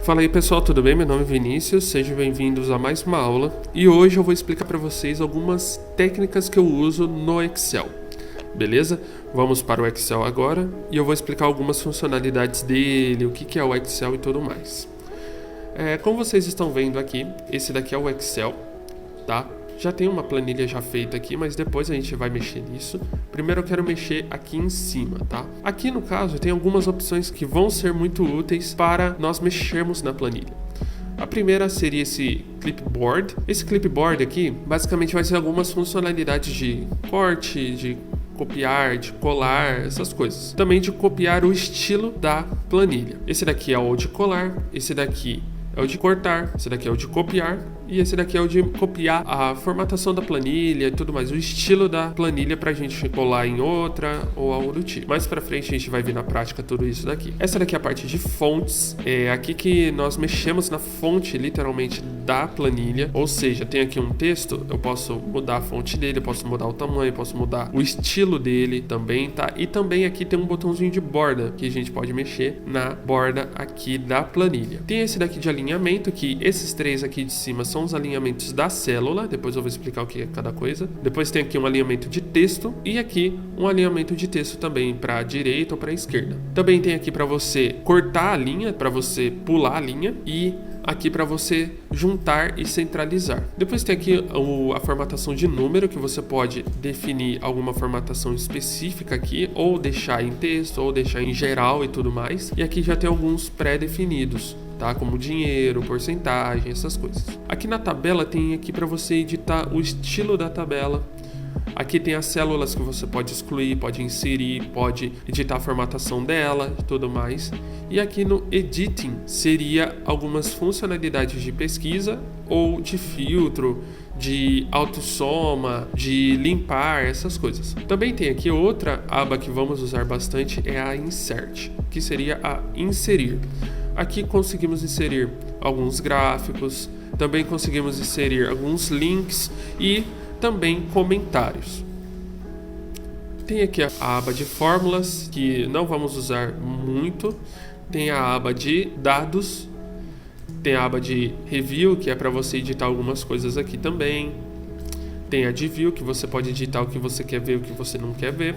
Fala aí pessoal, tudo bem? Meu nome é Vinícius, sejam bem-vindos a mais uma aula e hoje eu vou explicar para vocês algumas técnicas que eu uso no Excel, beleza? Vamos para o Excel agora e eu vou explicar algumas funcionalidades dele, o que é o Excel e tudo mais. Como vocês estão vendo aqui, esse daqui é o Excel, tá? Já tem uma planilha já feita aqui, mas depois a gente vai mexer nisso. Primeiro eu quero mexer aqui em cima, tá? Aqui no caso tem algumas opções que vão ser muito úteis para nós mexermos na planilha. A primeira seria esse clipboard. Esse clipboard aqui, basicamente vai ser algumas funcionalidades de corte, de copiar, de colar, essas coisas. Também de copiar o estilo da planilha. Esse daqui é o de colar, esse daqui é o de cortar, esse daqui é o de copiar e esse daqui é o de copiar a formatação da planilha e tudo mais, o estilo da planilha pra gente colar em outra ou algo do tipo. Mais pra frente a gente vai ver na prática tudo isso daqui. Essa daqui é a parte de fontes, é aqui que nós mexemos na fonte literalmente da planilha, ou seja, tem aqui um texto, eu posso mudar a fonte dele, eu posso mudar o tamanho, eu posso mudar o estilo dele também, tá? E também aqui tem um botãozinho de borda que a gente pode mexer na borda aqui da planilha. Tem esse daqui de alinhamento, que esses três aqui de cima são os alinhamentos da célula, depois eu vou explicar o que é cada coisa. Depois tem aqui um alinhamento de texto e aqui um alinhamento de texto também para a direita ou para a esquerda. Também tem aqui para você cortar a linha, para você pular a linha e aqui para você juntar e centralizar. Depois tem aqui a formatação de número, que você pode definir alguma formatação específica aqui, ou deixar em texto, ou deixar em geral e tudo mais. E aqui já tem alguns pré-definidos, tá? Como dinheiro, porcentagem, essas coisas. Aqui na tabela tem aqui para você editar o estilo da tabela. Aqui tem as células que você pode excluir, pode inserir, pode editar a formatação dela e tudo mais. E aqui no Editing seria algumas funcionalidades de pesquisa ou de filtro, de autossoma, de limpar, essas coisas. Também tem aqui outra aba que vamos usar bastante, é a Insert, que seria a inserir. Aqui conseguimos inserir alguns gráficos, também conseguimos inserir alguns links e também comentários. Tem aqui a aba de fórmulas, que não vamos usar muito. Tem a aba de dados. Tem a aba de review, que é para você editar algumas coisas aqui também. Tem a de view, que você pode editar o que você quer ver e o que você não quer ver.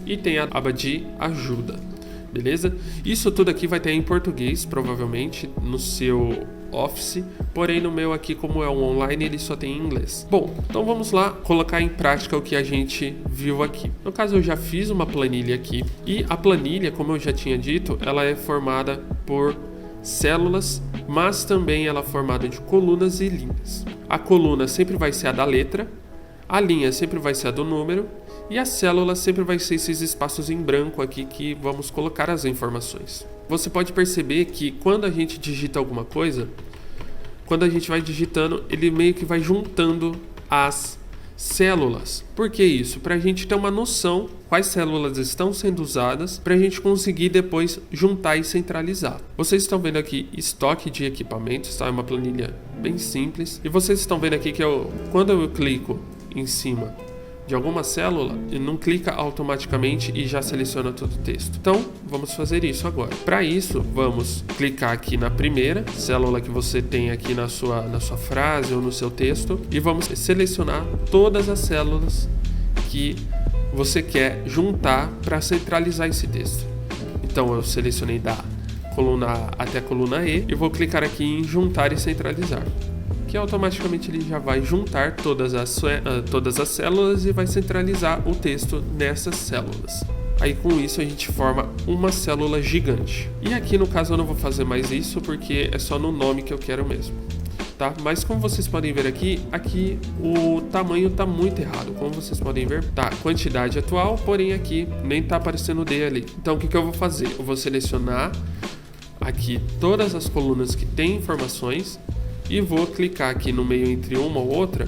E tem a aba de ajuda. Beleza? Isso tudo aqui vai ter em português, provavelmente, no seu Office, porém no meu aqui, como é um online, ele só tem em inglês. Bom, então vamos lá colocar em prática o que a gente viu aqui. No caso, eu já fiz uma planilha aqui, e a planilha, como eu já tinha dito, ela é formada por células, mas também ela é formada de colunas e linhas. A coluna sempre vai ser a da letra, a linha sempre vai ser a do número, e a célula sempre vai ser esses espaços em branco aqui que vamos colocar as informações. Você pode perceber que quando a gente digita alguma coisa, quando a gente vai digitando, ele meio que vai juntando as células. Por que isso? Para a gente ter uma noção quais células estão sendo usadas, para a gente conseguir depois juntar e centralizar. Vocês estão vendo aqui estoque de equipamentos, tá? É uma planilha bem simples. E vocês estão vendo aqui que quando eu clico em cima de alguma célula, ele não clica automaticamente e já seleciona todo o texto. Então, vamos fazer isso agora. Para isso, vamos clicar aqui na primeira célula que você tem aqui na sua frase ou no seu texto e vamos selecionar todas as células que você quer juntar para centralizar esse texto. Então, eu selecionei da coluna A até a coluna E e vou clicar aqui em juntar e centralizar, que automaticamente ele já vai juntar todas as células e vai centralizar o texto nessas células. Aí com isso a gente forma uma célula gigante. E aqui no caso eu não vou fazer mais isso porque é só no nome que eu quero mesmo, tá? Mas como vocês podem ver aqui o tamanho tá muito errado. Como vocês podem ver, tá quantidade atual, porém aqui nem tá aparecendo o D ali. Então o que eu vou fazer? Eu vou selecionar aqui todas as colunas que tem informações e vou clicar aqui no meio entre uma ou outra.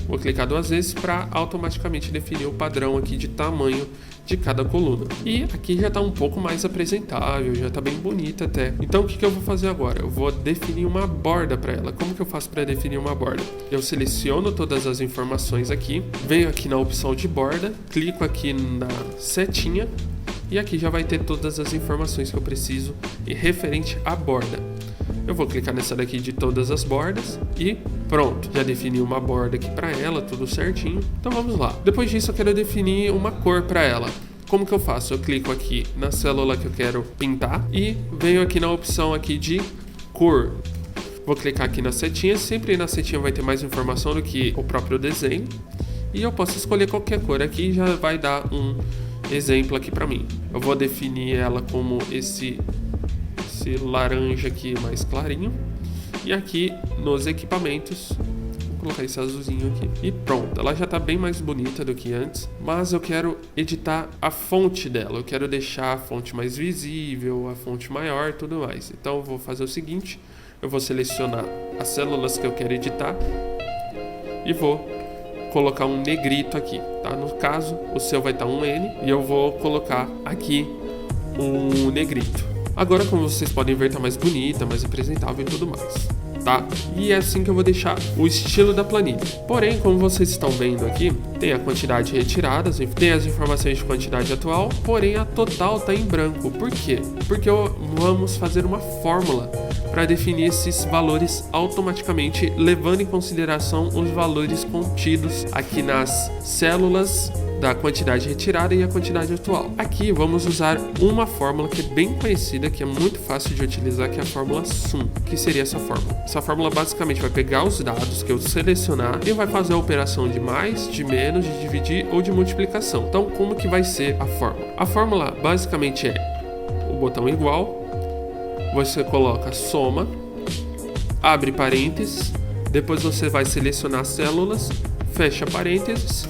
Vou clicar 2 vezes para automaticamente definir o padrão aqui de tamanho de cada coluna. E aqui já está um pouco mais apresentável, já está bem bonita até. Então o que eu vou fazer agora? Eu vou definir uma borda para ela. Como que eu faço para definir uma borda? Eu seleciono todas as informações aqui, venho aqui na opção de borda, clico aqui na setinha E aqui já vai ter todas as informações que eu preciso referente à borda. Eu vou clicar nessa daqui de todas as bordas e pronto. Já defini uma borda aqui para ela, tudo certinho. Então vamos lá. Depois disso eu quero definir uma cor para ela. Como que eu faço? Eu clico aqui na célula que eu quero pintar e venho aqui na opção aqui de cor. Vou clicar aqui na setinha. Sempre na setinha vai ter mais informação do que o próprio desenho. E eu posso escolher qualquer cor aqui e já vai dar um exemplo aqui para mim. Eu vou definir ela como esse laranja aqui mais clarinho. E aqui nos equipamentos, vou colocar esse azulzinho aqui. E pronto, ela já está bem mais bonita do que antes. Mas eu quero editar a fonte dela. Eu quero deixar a fonte mais visível, a fonte maior e tudo mais. Então eu vou fazer o seguinte. Eu vou selecionar as células que eu quero editar. E vou colocar um negrito aqui, tá? No caso, o seu vai estar um N. E eu vou colocar aqui um negrito. Agora, como vocês podem ver, tá mais bonita, mais apresentável e tudo mais, tá? E é assim que eu vou deixar o estilo da planilha. Porém, como vocês estão vendo aqui, tem a quantidade retirada, tem as informações de quantidade atual, porém a total tá em branco. Por quê? Porque vamos fazer uma fórmula para definir esses valores automaticamente, levando em consideração os valores contidos aqui nas células da quantidade retirada e a quantidade atual. Aqui vamos usar uma fórmula que é bem conhecida, que é muito fácil de utilizar, que é a fórmula SUM. Que seria essa fórmula? Essa fórmula basicamente vai pegar os dados que eu selecionar e vai fazer a operação de mais, de menos, de dividir ou de multiplicação. Então, como que vai ser a fórmula? A fórmula basicamente é o botão igual, você coloca soma, abre parênteses, depois você vai selecionar as células, fecha parênteses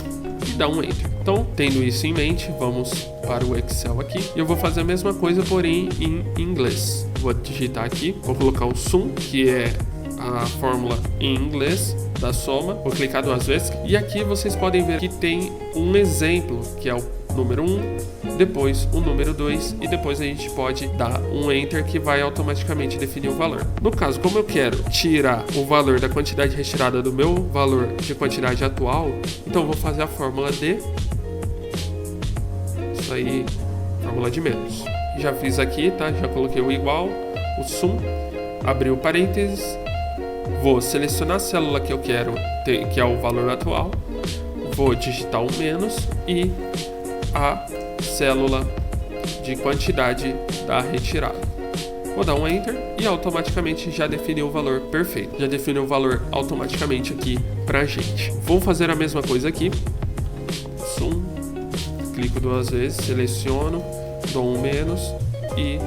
e dá um Enter. Então, tendo isso em mente, vamos para o Excel aqui. E eu vou fazer a mesma coisa, porém em inglês. Vou digitar aqui, vou colocar o SUM, que é a fórmula em inglês da soma. Vou clicar 2 vezes. E aqui vocês podem ver que tem um exemplo, que é o número 1, depois o número 2 e depois a gente pode dar um Enter que vai automaticamente definir o valor. No caso, como eu quero tirar o valor da quantidade retirada do meu valor de quantidade atual, então eu vou fazer a fórmula de... Isso aí, fórmula de menos. Já fiz aqui, tá? Já coloquei o igual, o SUM, abri o parênteses, vou selecionar a célula que eu quero ter, que é o valor atual, vou digitar o menos e a célula de quantidade da retirada. Vou dar um Enter e automaticamente já definiu o valor perfeito. Já definiu o valor automaticamente aqui pra gente. Vou fazer a mesma coisa aqui. Sum, clico 2 vezes, seleciono, dou um menos e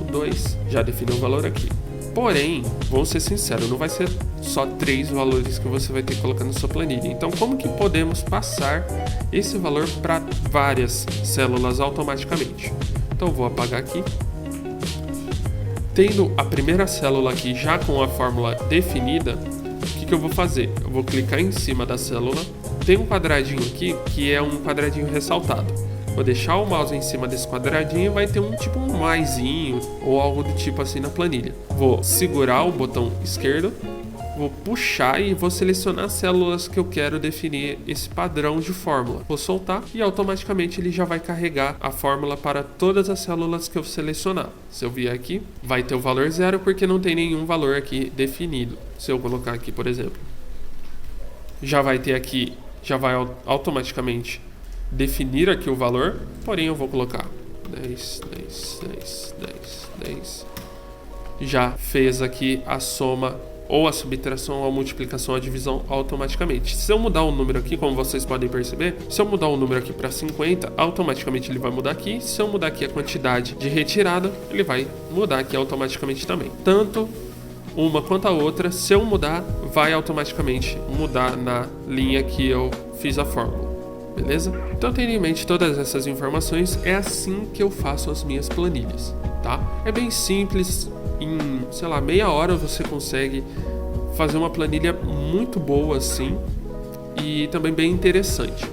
o 2. Já definiu o valor aqui. Porém, vamos ser sinceros, não vai ser só 3 valores que você vai ter que colocar na sua planilha. Então, como que podemos passar esse valor para várias células automaticamente? Então, eu vou apagar aqui. Tendo a primeira célula aqui já com a fórmula definida, o que eu vou fazer? Eu vou clicar em cima da célula. Tem um quadradinho aqui que é um quadradinho ressaltado. Vou deixar o mouse em cima desse quadradinho e vai ter um tipo um maisinho ou algo do tipo assim na planilha. Vou segurar o botão esquerdo, vou puxar e vou selecionar as células que eu quero definir esse padrão de fórmula. Vou soltar e automaticamente ele já vai carregar a fórmula para todas as células que eu selecionar. Se eu vier aqui, vai ter o valor 0 porque não tem nenhum valor aqui definido. Se eu colocar aqui, por exemplo, já vai ter aqui, já vai automaticamente definir aqui o valor, porém eu vou colocar 10, 10, 10, 10, 10. Já fez aqui a soma ou a subtração, ou a multiplicação, a divisão automaticamente. Se eu mudar o número aqui, como vocês podem perceber, se eu mudar o número aqui para 50, automaticamente ele vai mudar aqui. Se eu mudar aqui a quantidade de retirada, ele vai mudar aqui automaticamente também. Tanto uma quanto a outra, se eu mudar, vai automaticamente mudar na linha que eu fiz a fórmula. Beleza? Então, tendo em mente todas essas informações, é assim que eu faço as minhas planilhas, tá? É bem simples, em, sei lá, meia hora você consegue fazer uma planilha muito boa assim e também bem interessante.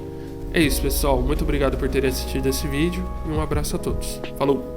É isso, pessoal. Muito obrigado por terem assistido esse vídeo e um abraço a todos. Falou!